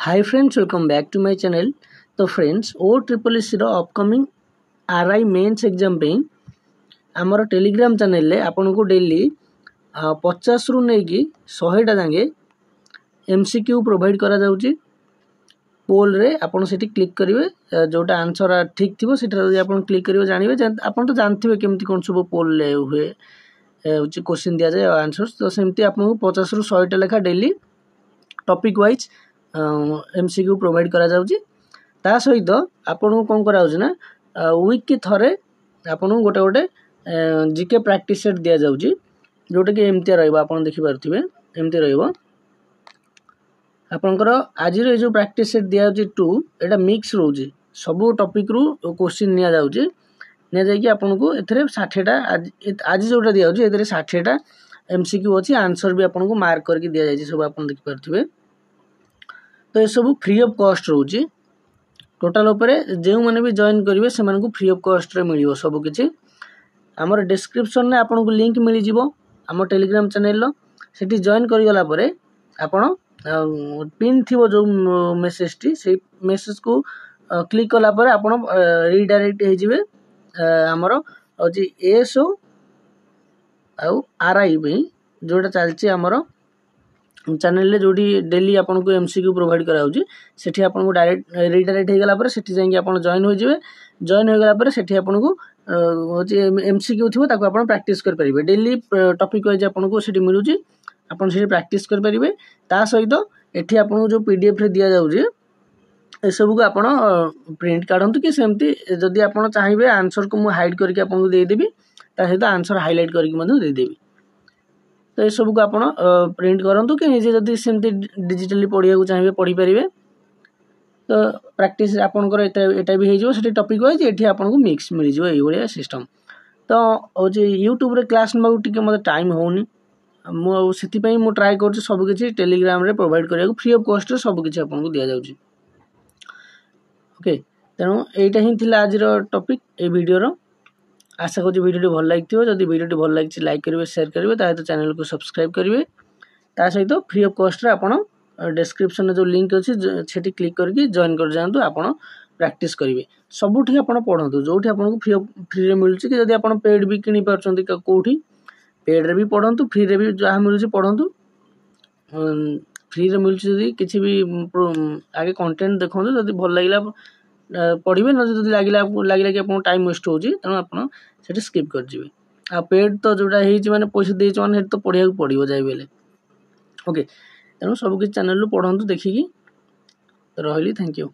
Hi friends, welcome back to my channel. तो friends O triple S upcoming RI mains exam पे आमर Telegram channel आपन को daily 50 रु नहीं 100टा जांगे एमसीक्यू प्रोवाइड करा जाउची पोल रे आपन सेठी क्लिक करिवे जोटा आंसर ठीक थिबो सेटा जदि आपन क्लिक करिवे जानिवे आपन तो जानथिबे केमति कोन सब पोल ले हुए उची क्वेश्चन दिया जाय आंसर्स तो सेमति आपन को 50 रु 100टा लेखा daily topic wise MCQ provide करा जाउची ता सहित आपन को कोन करा ना वीक की थरे आपन गोटे गोटे जीके प्रैक्टिस सेट दिया जाउची जोटा कि एमती रहइबो आपन देखि पारथिबे एमती रहइबो आपनकर आज रे जो प्रैक्टिस सेट दिया जाउची 2 एटा मिक्स रहउची सब टॉपिक रु क्वेश्चन निया जाउची ने जाय कि आपन को एथरे 60 टा आज जोटा दिया जाउची एथरे 60 टा एमसीक्यू अछि आंसर भी आपन को मार्क करके दिया जायछि सब आपन देखि पारथिबे तो ये सब फ्री ऑफ कॉस्ट रहउची टोटल ऊपर जो मैंने भी जॉइन करेंगे से फ्री ऑफ कॉस्ट रे मिलियो सब किछि हमर डिस्क्रिप्शन में आपन को लिंक मिली जिवो हमर टेलीग्राम चैनल लो सेठी जॉइन करि गला परे आपन पिन थिवो जो मेसेज टी से मेसेज को क्लिक कला परे आपन रीडायरेक्ट हे जिवे हमर अछि एसओ आ आरआई पे जोटा चलछि हमर चैनल जो डेली आपन को एमसीक्यू प्रोवाइड कराउची सेठी आपन को डायरेक्ट रीडायरेक्ट हे गला पर सेठी जाई आपन जॉइन हो जिवे जॉइन हो गला पर सेठी आपन को होची एमसीक्यू थिबो ताको आपन प्रैक्टिस कर परिबे डेली टॉपिक वाइज आपन को सेठी मिलुची आपन सेठी प्रैक्टिस कर परिबे ता सहित एठी आपन को जो पीडीएफ रे दिया जाउची ए सब को आपन प्रिंट काढंतु कि सेमती जदी आपन चाहिबे आंसर को मु हाइड करके आपन को दे देबी ता सहित आंसर हाइलाइट करके मधु दे देबी तो ये सब को आपन प्रिंट करंतु कि निजे जदी सेमती डिजिटली पढिया को चाहिबे पढि परिबे तो प्रैक्टिस आपनकर एटा भी हे जो सेठी टॉपिक वाइज एठी आपन को मिक्स मिली जो एई भलिया सिस्टम तो ओ जे YouTube रे क्लास नबा टिके मते टाइम होउनी मु सेति पई मु ट्राई करछि सब किछि टेलीग्राम रे प्रोवाइड करिया को फ्री ऑफ कॉस्ट रे सब किछि आपन को दिया जाउछि ओके तेनु एटा ही थिला आज रो टॉपिक ए वीडियो रो आशा करूँ वीडियो भल लगी जदि वीडियो भल लगी लाइक करेंगे शेयर करेंगे तो चैनल को सब्सक्राइब करेंगे ता सहित फ्री ऑफ कॉस्ट रे आपन डिस्क्रिप्शन में जो लिंक अच्छी सेठी क्लिक करके जॉइन कर जातु आपन प्रैक्टिस करेंगे सबुठी आपन पढ़ंतु जोठी आपन को फ्री रे मिलुची कि जदि आपन पेड भी किनी परछंती कोठी पेड रे भी पढ़ंतु फ्री रे भी जहा मिलुची पढ़ंतु फ्री रे मिलुची जदि किछि भी आगे कंटेंट देखंतु जदि भल लागिला पढ़िबे न जदि लागिला कि आपन टाइम वेस्ट होची तनो आपन सेठी स्किप कर जिवे आ पेड तो जोटा हेची माने पैसा देइछ माने तो पढ़िया को पड़िबो जाय बेले ओके तेनु सब कि चैनल लो पढ़ंतु देखि कि रहली थैंक यू।